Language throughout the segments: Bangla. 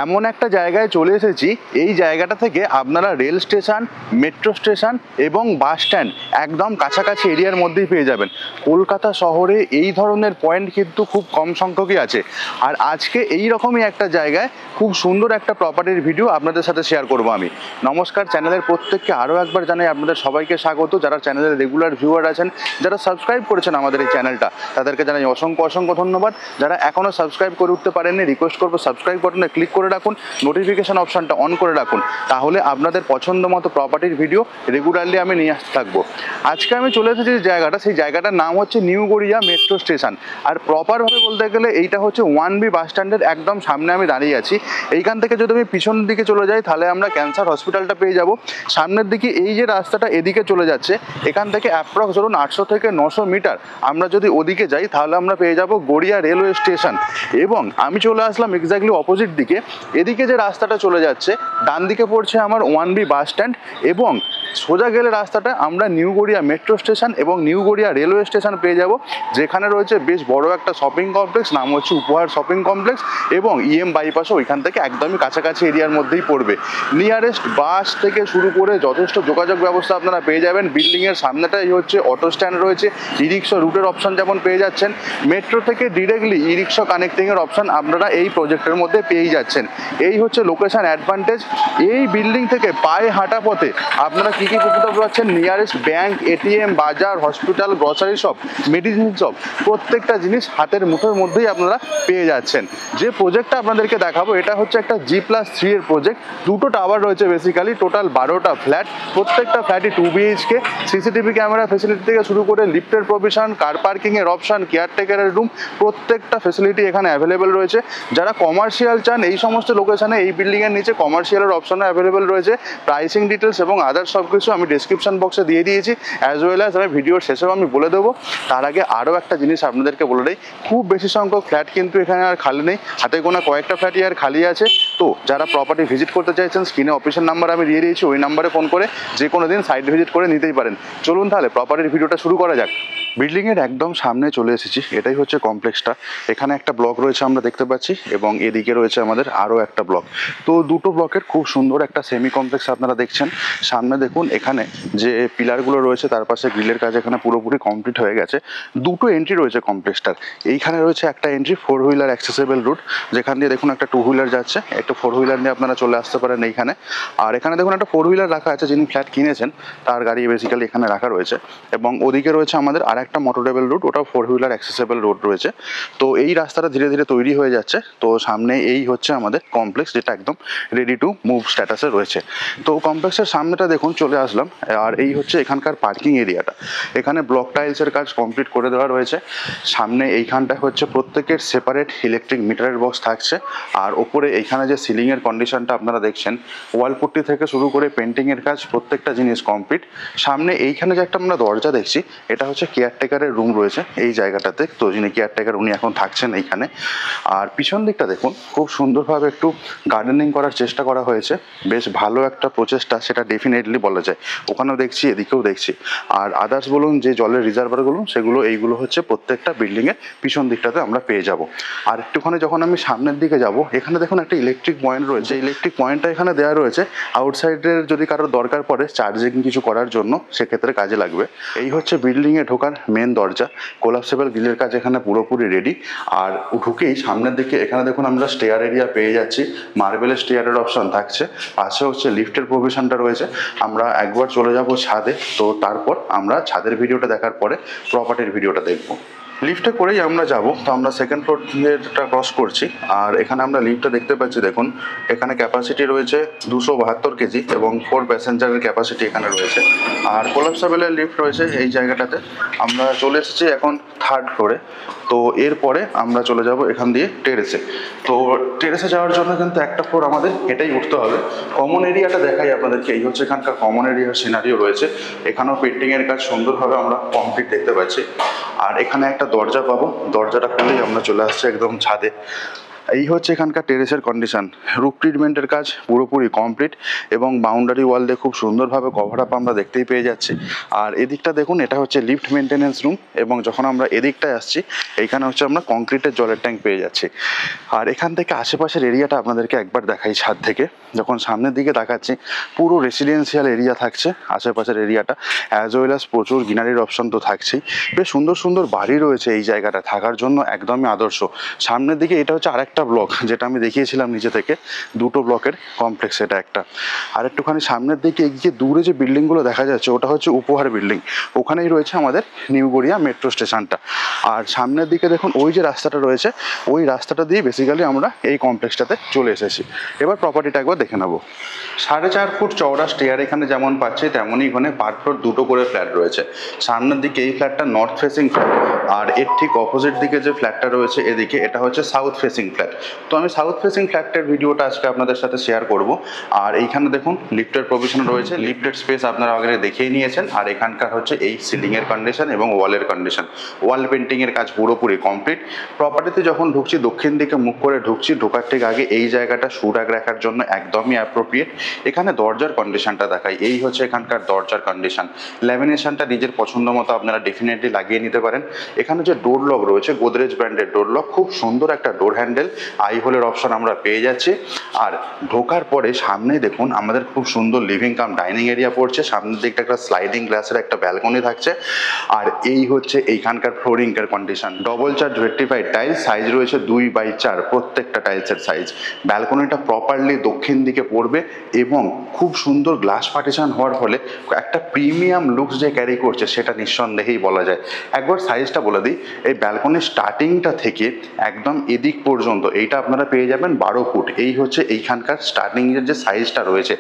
এমন একটা জায়গায় চলে এসেছি, এই জায়গাটা থেকে আপনারা রেল স্টেশন, মেট্রো স্টেশন এবং বাস স্ট্যান্ড একদম কাছাকাছি এরিয়ার মধ্যেই পেয়ে যাবেন। কলকাতা শহরে এই ধরনের পয়েন্ট কিন্তু খুব কম সংখ্যকই আছে। আর আজকে এই রকমই একটা জায়গায় খুব সুন্দর একটা প্রপার্টির ভিডিও আপনাদের সাথে শেয়ার করব আমি। নমস্কার, চ্যানেলের প্রত্যেককে আরও একবার জানাই আপনাদের সবাইকে স্বাগত। যারা চ্যানেলের রেগুলার ভিউয়ার আছেন, যারা সাবস্ক্রাইব করেছেন আমাদের এই চ্যানেলটা, তাদেরকে জানাই অসংখ্য ধন্যবাদ। যারা এখনও সাবস্ক্রাইব করে উঠতে পারেননি, রিকোয়েস্ট করবো সাবস্ক্রাইব বাটনে ক্লিক করে রাখুন, নোটিফিকেশন অপশানটা অন করে রাখুন, তাহলে আপনাদের পছন্দ মতো প্রপার্টির ভিডিও রেগুলারলি আমি নিয়ে আসতে থাকবো। আজকে আমি চলে এসেছি যে জায়গাটা, সেই জায়গাটার নাম হচ্ছে নিউ গড়িয়া মেট্রো স্টেশন। আর প্রপারভাবে বলতে গেলে এইটা হচ্ছে 1B বাস স্ট্যান্ডের একদম সামনে আমি দাঁড়িয়ে আছি। এইখান থেকে যদি আমি পিছনের দিকে চলে যাই তাহলে আমরা ক্যান্সার হসপিটালটা পেয়ে যাব। সামনের দিকে এই যে রাস্তাটা এদিকে চলে যাচ্ছে, এখান থেকে অ্যাপ্রক্স ধরুন 800 থেকে 900 মিটার আমরা যদি ওদিকে যাই তাহলে আমরা পেয়ে যাব গড়িয়া রেলওয়ে স্টেশন। এবং আমি চলে আসলাম এক্স্যাক্টলি অপোজিট দিকে। এদিকে যে রাস্তাটা চলে যাচ্ছে, ডান দিকে পড়ছে আমার 1B বাস স্ট্যান্ড, এবং সোজা গেলে রাস্তাটা আমরা নিউ গড়িয়া মেট্রো স্টেশন এবং নিউ গড়িয়া রেলওয়ে স্টেশন পেয়ে যাব, যেখানে রয়েছে বেশ বড় একটা শপিং কমপ্লেক্স, নাম হচ্ছে উপহার শপিং কমপ্লেক্স, এবং বাইপাসও ওইখান থেকে একদমই কাছাকাছি এরিয়ার মধ্যেই পড়বে। নিয়ারেস্ট বাস থেকে শুরু করে যথেষ্ট যোগাযোগ ব্যবস্থা আপনারা পেয়ে যাবেন। বিল্ডিংয়ের সামনেটাই হচ্ছে অটো স্ট্যান্ড রয়েছে, ই রিক্সা রুটের অপশান যেমন পেয়ে যাচ্ছেন, মেট্রো থেকে ডিরেক্টলি ই রিক্সা কানেক্টিংয়ের অপশান আপনারা এই প্রজেক্টের মধ্যে পেয়ে যাচ্ছেন। এই হচ্ছে লোকেশন অ্যাডভান্টেজ। এই বিল্ডিং থেকে পায়ে হাঁটা পথে আপনারা কী কী সুবিধা পাচ্ছেন, নিয়ারেস্ট ব্যাংক, এটিএম, বাজার, hospital, grocery shop, medicine shop, প্রত্যেকটা জিনিস হাতের মুঠোর মধ্যেই আপনারা পেয়ে যাচ্ছেন। যে প্রজেক্টটা আপনাদেরকে দেখাবো এটা হচ্ছে একটা G+3 এর প্রজেক্ট। দুটো টাওয়ার রয়েছে, বেসিক্যালি টোটাল 12টা ফ্ল্যাট। প্রত্যেকটা ফ্ল্যাটই 2 BHK, সিসিটিভি ক্যামেরা ফেসিলিটি থেকে শুরু করে লিফটের প্রভিশন, কার পার্কিংয়ের অপশান, কেয়ারটেকারের রুম, প্রত্যেকটা ফেসিলিটি এখানে অ্যাভেলেবেল রয়েছে। যারা কমার্শিয়াল চান, এই সমস্ত লোকেশনে এই বিল্ডিংয়ের নিচে কমার্শিয়ালের অপশানও অ্যাভেলেবেল রয়েছে। প্রাইসিং ডিটেলস এবং আদার সব কিছু আমি ডিসক্রিপশন বক্সে দিয়ে দিয়েছি, অ্যাজ ওয়েল অ্যাজ আমি ভিডিওর শেষেও আমি বলে দেবো। তার আগে আরও একটা জিনিস আপনাদেরকে বলে দিই, খুব বেশি সংখ্যক ফ্ল্যাট কিন্তু এখানে আর খালি নেই, হাতে গোনা কয়েকটা ফ্ল্যাটই আর খালি আছে। তো যারা প্রপার্টি ভিজিট করতে চাইছেন, স্ক্রিনে অফিসের নাম্বার আমি দিয়ে দিয়েছি, ওই নাম্বারে ফোন করে যে কোনো দিন সাইট ভিজিট করে নিতেই পারেন। চলুন তাহলে প্রপার্টির ভিডিওটা শুরু করা যাক। বিল্ডিংয়ের একদম সামনে চলে এসেছি, এটাই হচ্ছে কমপ্লেক্সটা। এখানে একটা ব্লক রয়েছে আমরা দেখতে পাচ্ছি, এবং এদিকে রয়েছে আমাদের আরও একটা ব্লক। তো দুটো ব্লকের খুব সুন্দর একটা সেমি কমপ্লেক্স আপনারা দেখছেন। সামনে দেখুন এখানে যে পিলারগুলো রয়েছে, তার পাশে গ্রিলের কাজ এখানে পুরোপুরি কমপ্লিট হয়ে গেছে। দুটো এন্ট্রি রয়েছে কমপ্লেক্সটার। এইখানে রয়েছে একটা এন্ট্রি 4 হুইলার অ্যাক্সেসেবল রুট, যেখান দিয়ে দেখুন একটা 2 হুইলার যাচ্ছে, একটা 4 হুইলার নিয়ে আপনারা চলে আসতে পারেন এইখানে। আর এখানে দেখুন একটা 4 হুইলার রাখা আছে, যিনি ফ্ল্যাট কিনেছেন তার গাড়ি বেসিক্যালি এখানে রাখা রয়েছে। এবং ওদিকে রয়েছে আমাদের আর একটা মোটরেবল রুট, ওটাও 4 হুইলার অ্যাক্সেসেবল রোড রয়েছে। তো এই রাস্তাটা ধীরে ধীরে তৈরি হয়ে যাচ্ছে। তো সামনে এই হচ্ছে আমাদের কমপ্লেক্স, যেটা একদম রেডি টু মুভ স্ট্যাটাসে রয়েছে। তো কমপ্লেক্সের সামনেটা দেখুন চলে আসলাম, আর এই হচ্ছে এখানকার পার্কিং এরিয়াটা। এখানে ব্লক টাইলসের কাজ কমপ্লিট করে দেওয়া রয়েছে। সামনে এইখানটা হচ্ছে প্রত্যেকের সেপারেট ইলেকট্রিক মিটারের বক্স থাকছে। আর ওপরে এইখানে যে সিলিংয়ের কন্ডিশনটা আপনারা দেখছেন, ওয়ালপুট্টি থেকে শুরু করে পেন্টিংয়ের কাজ প্রত্যেকটা জিনিস কমপ্লিট। সামনে এইখানে যে একটা আমরা দরজা দেখছি, এটা হচ্ছে কেয়ারটেকারের রুম রয়েছে এই জায়গাটাতে। তো যিনি কেয়ারটেকার উনি এখন থাকছেন এইখানে। আর পিছন দিকটা দেখুন, খুব সুন্দরভাবে একটু গার্ডেনিং করার চেষ্টা করা হয়েছে, বেশ ভালো একটা প্রচেষ্টা, সেটা ডেফিনেটলি বলা যায়। ওখানেও দেখছি, এদিকেও দেখছি। আর আদার্স বলুন, যে জলের রিজার্ভারগুলো, সেগুলো এইগুলো হচ্ছে প্রত্যেকটা বিল্ডিংয়ের পিছন দিকটাতে আমরা পেয়ে যাব। আর একটুখানি যখন আমি সামনের দিকে যাব, এখানে দেখুন একটা ইলেকট্রিক পয়েন্ট রয়েছে। ইলেকট্রিক পয়েন্টটা এখানে দেওয়া রয়েছে আউটসাইডের যদি কারোর দরকার পড়ে চার্জিং কিছু করার জন্য, সেক্ষেত্রে কাজে লাগবে। এই হচ্ছে বিল্ডিংয়ে ঢোকার মেন দরজা, কোলাপসেবল গ্রিলের কাজ এখানে পুরোপুরি রেডি। আর ঢুকেই সামনের দিকে এখানে দেখুন আমরা স্টেয়ার এরিয়া পেয়ে যাচ্ছি, মার্বেলের স্টেয়ারের অপশন থাকছে। পাশে হচ্ছে লিফটের প্রভিশনটা রয়েছে। আমরা একবার চলে যাব ছাদে, তো তারপর আমরা ছাদের ভিডিওটা দেখার পরে প্রপার্টির ভিডিওটা দেখব। লিফটে করেই আমরা যাব। তো আমরা সেকেন্ড ফ্লোরটা ক্রস করছি, আর এখানে আমরা লিফটটা দেখতে পাচ্ছি। দেখুন এখানে ক্যাপাসিটি রয়েছে 272 কেজি, এবং 4 প্যাসেঞ্জারের ক্যাপাসিটি এখানে রয়েছে। আর কোলাপসেবলের লিফট রয়েছে এই জায়গাটাতে। আমরা চলে এসেছি এখন 3rd ফ্লোরে। তো এরপরে আমরা চলে যাব এখান দিয়ে টেরেসে। তো টেরেসে যাওয়ার জন্য কিন্তু একটা ফ্লোর আমাদের এটাই উঠতে হবে। কমন এরিয়াটা দেখাই আপনাদেরকে, এই হচ্ছে এখানকার কমন এরিয়ার সিনারিও রয়েছে। এখানেও পেন্টিংয়ের কাজ সুন্দরভাবে আমরা কমপ্লিট দেখতে পাচ্ছি। আর এখানে একটা দরজা পাবো, দরজাটা খুলেই আমরা চলে আসছি একদম ছাদে। এই হচ্ছে এখানকার টেরেসের কন্ডিশন। রুফ ট্রিটমেন্টের কাজ পুরোপুরি কমপ্লিট এবং বাউন্ডারি ওয়াল দিয়ে খুব সুন্দরভাবে কভার আপ আমরা দেখতেই পেয়ে যাচ্ছি। আর এদিকটা দেখুন, এটা হচ্ছে লিফট মেনটেন্যান্স রুম, এবং যখন আমরা এদিকটায় আসছি এইখানে হচ্ছে আমরা কংক্রিটের জলের ট্যাঙ্ক পেয়ে যাচ্ছি। আর এখান থেকে আশেপাশের এরিয়াটা আপনাদেরকে একবার দেখাই ছাদ থেকে। যখন সামনের দিকে দেখাচ্ছি পুরো রেসিডেন্সিয়াল এরিয়া থাকছে আশেপাশের এরিয়াটা, অ্যাজ ওয়েল অ্যাজ প্রচুর গ্রিনারির অপশন তো থাকছেই। বেশ সুন্দর সুন্দর বাড়ি রয়েছে এই জায়গাটা, থাকার জন্য একদমই আদর্শ। সামনের দিকে এটা হচ্ছে আরেকটা ব্লক, যেটা আমি দেখিয়েছিলাম নিচে থেকে, দুটো ব্লকের কমপ্লেক্স এটা একটা। আর একটুখানি সামনের দিকে এগিয়ে দূরে যে বিল্ডিংগুলো দেখা যাচ্ছে ওটা হচ্ছে উপহার বিল্ডিং, ওখানেই রয়েছে আমাদের নিউ গড়িয়া মেট্রো স্টেশনটা। আর সামনের দিকে দেখুন ওই যে রাস্তাটা রয়েছে, ওই রাস্তাটা দিয়ে বেসিক্যালি আমরা এই কমপ্লেক্সটাতে চলে এসেছি। এবার প্রপার্টিটা একবার দেখে নেবো। 4.5 ফুট চওড়া স্টেয়ার এখানে যেমন পাচ্ছি, তেমনই এখানে পার ফ্লোর দুটো করে ফ্ল্যাট রয়েছে। সামনের দিকে এই ফ্ল্যাটটা নর্থ ফেসিং ফ্ল্যাট, আর এর ঠিক অপোজিট দিকে যে ফ্ল্যাটটা রয়েছে এদিকে, এটা হচ্ছে সাউথ ফেসিং ফ্ল্যাট। তো আমি সাউথ ফেসিং ফ্ল্যাটের ভিডিওটা আজকে আপনাদের সাথে শেয়ার করব। আর এইখানে দেখুন লিফটের প্রভিশন রয়েছে, লিফটের স্পেস আপনারা আগে দেখেই নিয়েছেন। আর এখানকার হচ্ছে এই সিলিংয়ের কন্ডিশন এবং ওয়ালের কন্ডিশন, ওয়াল পেন্টিংয়ের কাজ পুরোপুরি কমপ্লিট। প্রপার্টিতে যখন ঢুকছি দক্ষিণ দিকে মুখ করে ঢুকছি, ঢোকার ঠিক আগে এই জায়গাটা শু রাগ রাখার জন্য একদমই অ্যাপ্রোপ্রিয়েট। এখানে দরজার কন্ডিশনটা দেখাই, এই হচ্ছে এখানকার দরজার কন্ডিশন। ল্যামিনেশনটা নিজের পছন্দ মতো আপনারা ডেফিনেটলি লাগিয়ে নিতে পারেন। এখানে যে ডোর লক রয়েছে, গোদরেজ ব্র্যান্ডের ডোর লক, খুব সুন্দর একটা ডোর হ্যান্ডেল, আই হোলের অপশন আমরা পেয়ে যাচ্ছি। আর ঢোকার পরে সামনে দেখুন আমাদের খুব সুন্দর লিভিং কাম ডাইনিং এরিয়া পড়ছে, সামনের দিকটা একটা স্লাইডিং গ্লাসের একটা ব্যালকনি থাকছে। আর এই হচ্ছে এইখানকার ফ্লোরিংয়ের condition, double charge vitrified tiles, size রয়েছে 2x4 প্রত্যেকটা টাইলসের সাইজ। ব্যালকনিটা প্রপারলি দক্ষিণ দিকে পড়বে এবং খুব সুন্দর গ্লাস পার্টিশন হওয়ার ফলে একটা প্রিমিয়াম লুকস যে ক্যারি করছে সেটা নিঃসন্দেহেই বলা যায়। একবার সাইজটা বলে দিই, এই ব্যালকনির স্টার্টিংটা থেকে একদম এদিক পর্যন্ত এইটা আপনারা পেয়ে যাবেন 12 ফুট। এই হচ্ছে এইখানকার স্টার্টিংয়ের যে সাইজটা রয়েছে।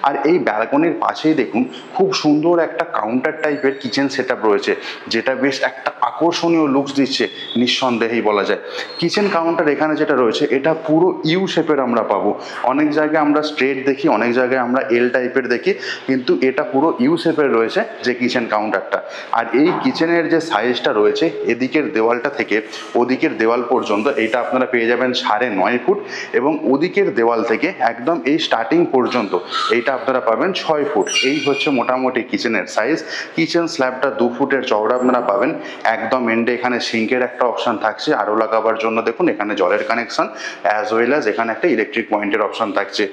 আর এই ব্যালকনির পাশেই দেখুন খুব সুন্দর একটা কাউন্টার টাইপের কিচেন সেট আপ রয়েছে, যেটা বেশ একটা আকর্ষণীয় লুকস দিচ্ছে নিঃসন্দেহেই বলা যায়। কিচেন কাউন্টার এখানে যেটা রয়েছে এটা পুরো ইউ শেপের আমরা পাবো। অনেক জায়গায় আমরা স্ট্রেট দেখি, অনেক জায়গায় আমরা এল টাইপের দেখি, কিন্তু এটা পুরো ইউ শেপের রয়েছে যে কিচেন কাউন্টারটা। আর এই কিচেনের যে সাইজটা রয়েছে এদিকের দেওয়ালটা থেকে ওদিকের দেওয়াল পর্যন্ত, এইটা আপনারা পেয়ে যাবেন 9.5 ফুট, এবং ওদিকের দেওয়াল থেকে একদম এই স্টার্টিং পর্যন্ত এইটা আপনারা পাবেন 6 ফুট। এই হচ্ছে মোটামুটি কিচেনের সাইজ। কিচেন স্ল্যাবটা 2 ফুটের চওড়া আপনারা পাবেন। একদম এন্ডে এখানে সিঙ্কের একটা অপশন থাকছে আরও লাগাবার জন্য, দেখুন এখানে জলের কানেকশন, অ্যাজ ওয়েল অ্যাজ এখানে একটা ইলেকট্রিক পয়েন্টের অপশন থাকছে।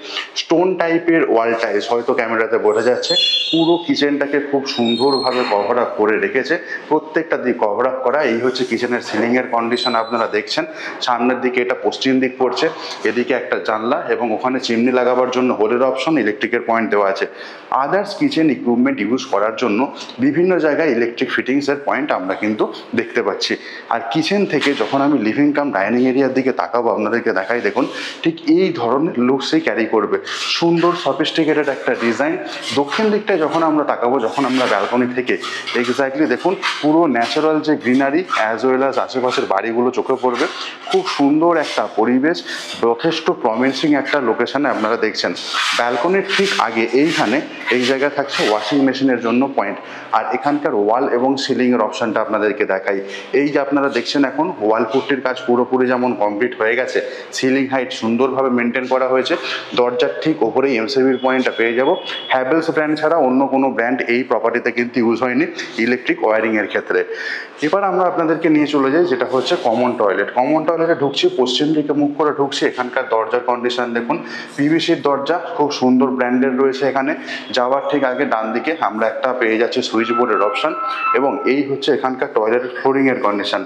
স্টোন টাইপের ওয়াল টাইলস, হয়তো ক্যামেরাতে বোঝা যাচ্ছে, পুরো কিচেনটাকে খুব সুন্দরভাবে কভার আপ করে রেখেছে, প্রত্যেকটা দিক কভার আপ করা। এই হচ্ছে কিচেনের সিলিংয়ের কন্ডিশন আপনারা দেখছেন। সামনের দিকে এটা পশ্চিম দিক পড়ছে, এদিকে একটা জানলা এবং ওখানে চিমনি লাগাবার জন্য হোলের অপশন, ইলেকট্রিকের পয়েন্ট দেওয়া আছে। আদার্স কিচেন ইকুইপমেন্ট ইউজ করার জন্য বিভিন্ন জায়গায় ইলেকট্রিক ফিটিংসের পয়েন্ট আমরা কিন্তু দেখতে পাচ্ছি। আর কিচেন থেকে যখন আমি লিভিং কাম ডাইনিং এরিয়ার দিকে তাকাবো আপনাদেরকে দেখাই, দেখুন ঠিক এই ধরনের লুকসই ক্যারি করবে, সুন্দর সফিস্টিকেটেড একটা ডিজাইন। দক্ষিণ দিকটায় যখন আমরা তাকাবো, যখন আমরা ব্যালকনি থেকে এক্স্যাক্টলি দেখুন পুরো ন্যাচারাল যে গ্রিনারি অ্যাজ ওয়েল অ্যাজ আশেপাশের বাড়িগুলো চোখে পড়বে। খুব সুন্দর একটা পরিবেশ, যথেষ্ট প্রমিসিং একটা লোকেশনে আপনারা দেখছেন। ব্যালকনির ঠিক আগে এইখানে এই জায়গায় থাকছে ওয়াশিং মেশিনের জন্য পয়েন্ট। আর এখানকার ওয়াল এবং সিলিংয়ের অপশানটা আপনাদেরকে দেখাই। এই যে আপনারা দেখছেন এখন ওয়াল পুট্টির কাজ পুরোপুরি যেমন কমপ্লিট হয়ে গেছে, সিলিং হাইট সুন্দরভাবে মেনটেন করা হয়েছে। দরজার ঠিক ওপরেই এমসিবির পয়েন্টটা পেয়ে যাব। হ্যাভেলস ব্র্যান্ড ছাড়া অন্য কোনো ব্র্যান্ড এই প্রপার্টিতে কিন্তু ইউজ হয়নি ইলেকট্রিক ওয়ারিংয়ের ক্ষেত্রে। এবার আমরা আপনাদেরকে নিয়ে চলে যাই যেটা হচ্ছে কমন টয়লেট। কমন টয়লেটে ঢুকছি, পশ্চিম দিকে মুখ করে ঢুকছি। এখানকার দরজার কন্ডিশন দেখুন, পিভিসির দরজা, খুব সুন্দর ব্র্যান্ডের রয়েছে। এখানে যাওয়ার ঠিক আগে ডান দিকে আমরা একটা পেয়ে যাচ্ছি সুইচ বোর্ডের অপশন, এবং এই হচ্ছে এখানকার টয়লেট ফ্লোরিংয়ের কন্ডিশন।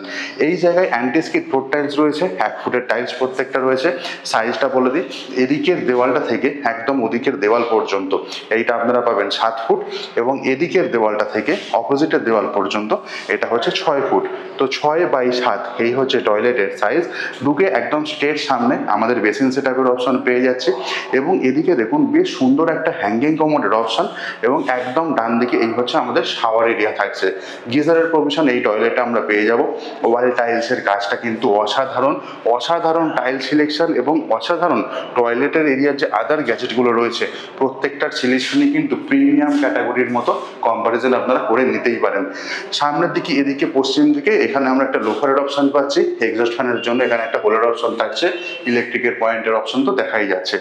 এই জায়গায় অ্যান্টিস্কিড ফ্লোর টাইলস রয়েছে, 1 ফুটের টাইলস প্রত্যেকটা রয়েছে। সাইজটা বলে দিই, এদিকের দেওয়ালটা থেকে একদম ওদিকের দেওয়াল পর্যন্ত এইটা আপনারা পাবেন 7 ফুট, এবং এদিকের দেওয়ালটা থেকে অপোজিটের দেওয়াল পর্যন্ত এটা হচ্ছে 6 ফুট। তো 6/7 এই হচ্ছে টয়লেটের সাইজ। ঢুকে একদম স্ট্রেট সামনে আমাদের বেসিন সেটআপের অপশন পেয়ে যাচ্ছে, এবং এদিকে দেখুন বেশ সুন্দর একটা হ্যাঙ্গিং কমোডের অপশন, এবং একদম ডান দিকে এই হচ্ছে আমাদের শাওয়ার এরিয়া থাকছে। গিজারের প্রভিশন এই টয়লেটে আমরা পেয়ে যাব। ওয়াল টাইলসের কাজটা কিন্তু অসাধারণ, অসাধারণ টাইল সিলেকশন এবং অসাধারণ টয়লেটের এরিয়ার যে আদার গ্যাজেটগুলো রয়েছে প্রত্যেকটার সিলেকশনই কিন্তু প্রিমিয়াম ক্যাটাগরির মতো কম্পারিজন আপনারা করে নিতেই পারেন। সামনের দিকে এদিকে পশ্চিম সিলিং থেকে এখানে আমরা একটা লোফারের অপশন পাচ্ছি, এক্সস্ট ফ্যানের জন্য এখানে একটা হোলের অপশন থাকছে, ইলেকট্রিকের পয়েন্টের অপশন তো দেখাই যাচ্ছে।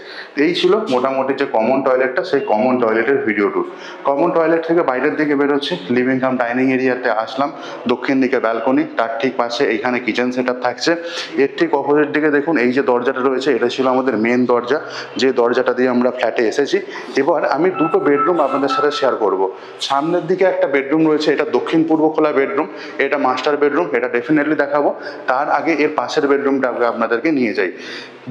এই ছিল মোটামুটি যে কমন টয়লেটটা, সেই কমন টয়লেটের ভিডিও টুর। কমন টয়লেট থেকে বাইরের দিকে বেরোচ্ছি, লিভিং কাম ডাইনিং এরিয়াতে আসলাম, দক্ষিণ দিকে ব্যালকনি, তার ঠিক পাশে এইখানে কিচেন সেট আপ থাকছে। এর ঠিক অপোজিট দিকে দেখুন এই যে দরজাটা রয়েছে, এটা ছিল আমাদের মেন দরজা, যে দরজাটা দিয়ে আমরা ফ্ল্যাটে এসেছি। এবার আমি দুটো বেডরুম আপনাদের সাথে শেয়ার করব। সামনের দিকে একটা বেডরুম রয়েছে, এটা দক্ষিণ পূর্ব খোলা বেডরুম, এটা মাস্টার বেডরুম, এটা ডেফিনেটলি দেখাবো। তার আগে এর পাশের বেডরুমটা আপনাদেরকে নিয়ে যাই।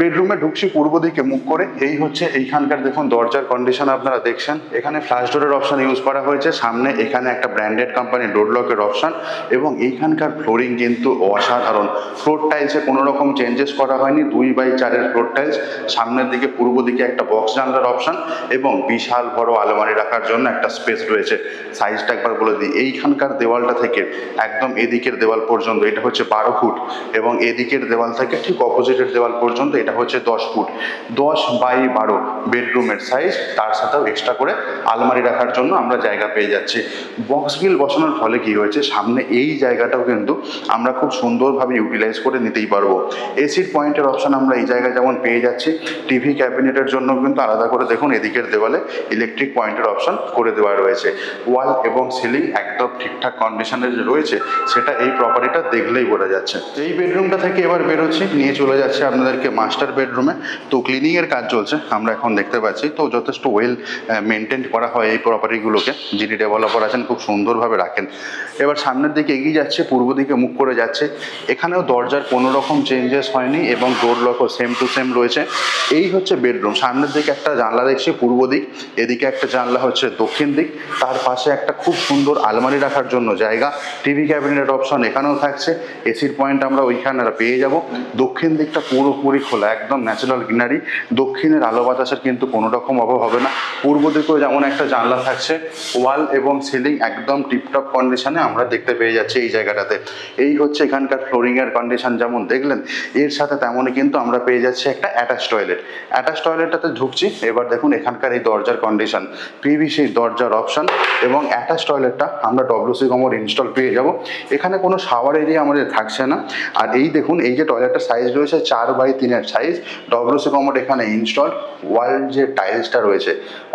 বেডরুমে ঢুকছি পূর্ব দিকে মুখ করে। এই হচ্ছে এইখানকার দেখুন দরজার কন্ডিশন আপনারা দেখছেন, এখানে ফ্ল্যাশ ডোরের অপশন ইউজ করা হয়েছে, সামনে এখানে একটা ব্র্যান্ডেড কোম্পানি ডোর লকের অপশন, এবং এইখানকার ফ্লোরিং কিন্তু অসাধারণ। ফ্লোর টাইলসে কোনো রকম চেঞ্জেস করা হয়নি, 2x4 ফ্লোর টাইলস। সামনের দিকে পূর্ব দিকে একটা বক্স জানলার অপশন এবং বিশাল বড় আলমারি রাখার জন্য একটা স্পেস রয়েছে। সাইজটা একবার বলে দিই, এইখানকার দেওয়ালটা থেকে একদম এদিকের দেওয়াল পর্যন্ত এটা হচ্ছে 12 ফুট, এবং এদিকের দেওয়াল থেকে ঠিক অপোজিটের দেওয়াল পর্যন্ত এটা হচ্ছে 10 ফুট। 10x12 বেডরুমের সাইজ, তার সাথেও এক্সট্রা করে আলমারি রাখার জন্য আমরা জায়গা পেয়ে যাচ্ছি। বক্স গ্রিল বসানোর ফলে কি হয়েছে, সামনে এই জায়গাটাও কিন্তু আমরা খুব সুন্দরভাবে ইউটিলাইজ করে নিতেই পারবো। এসির পয়েন্টের অপশন আমরা এই জায়গায় যেমন পেয়ে যাচ্ছি, টিভি ক্যাবিনেটের জন্য কিন্তু আলাদা করে দেখুন এদিকের দেওয়ালে ইলেকট্রিক পয়েন্টের অপশন করে দেওয়া রয়েছে। ওয়াল এবং সিলিং একদম ঠিকঠাক কন্ডিশনের যে রয়েছে সেটা এই প্রপার্টিটা দেখলেই বোঝা যাচ্ছে। এই বেডরুমটা থেকে এবার বেরোচ্ছি, নিয়ে চলে যাচ্ছে আপনাদেরকে মাস্টার বেডরুমে। তো ক্লিনিংয়ের কাজ চলছে আমরা এখন দেখতে পাচ্ছি, তো যথেষ্ট ওয়েল মেনটেন করা হয় এই প্রপার্টিগুলোকে, যিনি ডেভেলপার আছেন খুব সুন্দরভাবে রাখেন। এবার সামনের দিকে এগিয়ে যাচ্ছে, পূর্ব দিকে মুখ করে যাচ্ছে, এখানেও দরজার কোনো রকম চেঞ্জেস হয়নি এবং ডোর লকও সেম টু সেম রয়েছে। এই হচ্ছে বেডরুম, সামনের দিকে একটা জানলা দেখছি পূর্ব দিক, এদিকে একটা জানলা হচ্ছে দক্ষিণ দিক, তার পাশে একটা খুব সুন্দর আলমারি রাখার জন্য জায়গা, টিভি ক্যাবিনেট অপশন এখানেও থাকছে, এসির পয়েন্ট আমরা ওইখানে পেয়ে যাব। দক্ষিণ দিকটা পুরোপুরি খোলা, একদম ন্যাচারাল গ্রিনারি, দক্ষিণের আলো বাতাসের কিন্তু কোনো রকম অভাব হবে না। পূর্ব দিকেও যেমন একটা জানলা থাকছে, ওয়াল এবং সিলিং একদম টিপটপ কন্ডিশনে আমরা দেখতে পেয়ে যাচ্ছি এই জায়গাটাতে। এই হচ্ছে এখানকার ফ্লোরিংয়ের কন্ডিশন, যেমন দেখলেন এর সাথে তেমনই কিন্তু আমরা পেয়ে যাচ্ছি একটা অ্যাটাচ টয়লেট। অ্যাটাচ টয়লেটটাতে ঢুকছি, এবার দেখুন এখানকার এই দরজার কন্ডিশন, পিভিসি দরজার অপশন, এবং অ্যাটাচ টয়লেটটা আমরা ডব্লিউসি কমোড ইনস্টল পেয়ে যাব। এখানে কোনো শাওয়ার এরিয়া আমাদের থাকছে না। আর এই দেখুন এই যে টয়লেটটার সাইজ রয়েছে 4x3 সাইজ, ডব্লিউসি কমোড এখানে ইনস্টল। ওয়াল যে টাইলসটা রয়েছে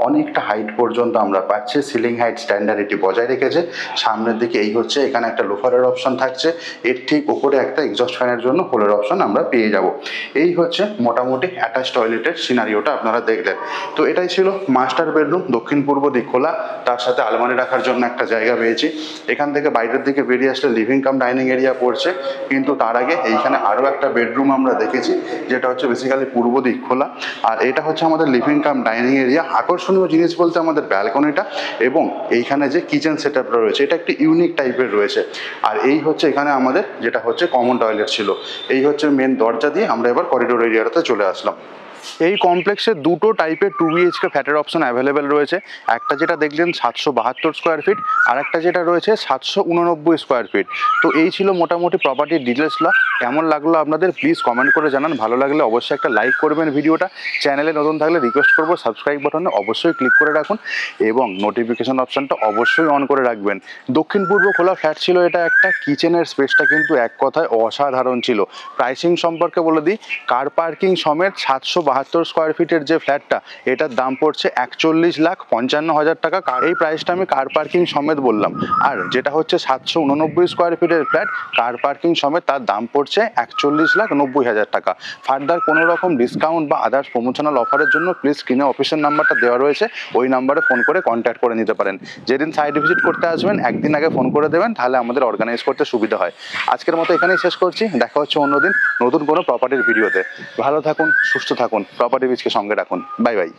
অনেকটা হাইট পর্যন্ত আমরা পাচ্ছি, সিলিং হাইট স্ট্যান্ডার্ডিটি বজায় রেখেছে। সামনের দিকে এই হচ্ছে এখানে একটা লোফারের অপশন থাকছে, এর ঠিক উপরে একটা এক্সস্ট ফ্যানের জন্য হোলের অপশন আমরা পেয়ে যাব। এই হচ্ছে মোটামুটি অ্যাটাচ টয়লেটের সিনারিওটা আপনারা দেখলেন। তো এটাই ছিল মাস্টার বেডরুম, দক্ষিণ পূর্ব দিক খোলা, তার সাথে আলমারি রাখার জন্য একটা জায়গা পেয়েছি। এখান থেকে বাইরের দিকে বেরিয়ে আসলে লিভিং কাম ডাইনিং এরিয়া পড়ছে, কিন্তু তার আগে এইখানে আরও একটা বেডরুম আমরা দেখেছি, যেটা হচ্ছে বেসিক্যালি পূর্ব দিক খোলা, আর এটা হচ্ছে আমাদের লিভিং কাম ডাইনিং এরিয়া। আকর্ষণীয় জিনিস বলতে আমাদের ব্যালকনিটা এবং এইখানে যে কিচেন সেট আপটা রয়েছে, এটা একটি ইউনিক টাইপের রয়েছে। আর এই হচ্ছে এখানে আমাদের যেটা হচ্ছে কমন টয়লেট ছিল। এই হচ্ছে মেন দরজা দিয়ে আমরা এবার করিডোর এরিয়াটাতে চলে আসলাম। এই কমপ্লেক্সে দুটো টাইপের 2BHK ফ্ল্যাটের অপশন অ্যাভেলেবেল রয়েছে। একটা যেটা দেখলেন 772 স্কোয়ার ফিট, আর একটা যেটা রয়েছে 789 স্কোয়ার ফিট। তো এই ছিল মোটামুটি প্রপার্টির ডিটেলসগুলো। কেমন লাগলো আপনাদের প্লিজ কমেন্ট করে জানান। ভালো লাগলে অবশ্যই একটা লাইক করবেন ভিডিওটা। চ্যানেলে নতুন থাকলে রিকোয়েস্ট করবো সাবস্ক্রাইব বাটনে অবশ্যই ক্লিক করে রাখুন এবং নোটিফিকেশন অপশনটা অবশ্যই অন করে রাখবেন। দক্ষিণ পূর্ব খোলা ফ্ল্যাট ছিল এটা একটা, কিচেনের স্পেসটা কিন্তু এক কথায় অসাধারণ ছিল। প্রাইসিং সম্পর্কে বলে দিই, কার পার্কিং সমেত 772 স্কোয়ার ফিটের যে ফ্ল্যাটটা, এটার দাম পড়ছে 41,55,000 টাকা। এই প্রাইসটা আমি কার পার্কিং সমেত বললাম। আর যেটা হচ্ছে 789 স্কোয়ার ফিটের ফ্ল্যাট, কার পার্কিং সমেত তার দাম পড়ছে 41,90,000 টাকা। ফার্দার কোনো রকম ডিসকাউন্ট বা আদার্স প্রমোশনাল অফারের জন্য প্লিজ স্ক্রিনে অফিসের নাম্বারটা দেওয়া রয়েছে, ওই নাম্বারে ফোন করে কন্ট্যাক্ট করে নিতে পারেন। যেদিন সাইট ভিজিট করতে আসবেন একদিন আগে ফোন করে দেবেন, তাহলে আমাদের অর্গানাইজ করতে সুবিধা হয়। আজকের মতো এখানেই শেষ করছি, দেখা হচ্ছে অন্যদিন নতুন কোনো প্রপার্টির ভিডিওতে। ভালো থাকুন, সুস্থ থাকুন, প্রপার্টি বিচকে সঙ্গে রাখুন। Bye bye.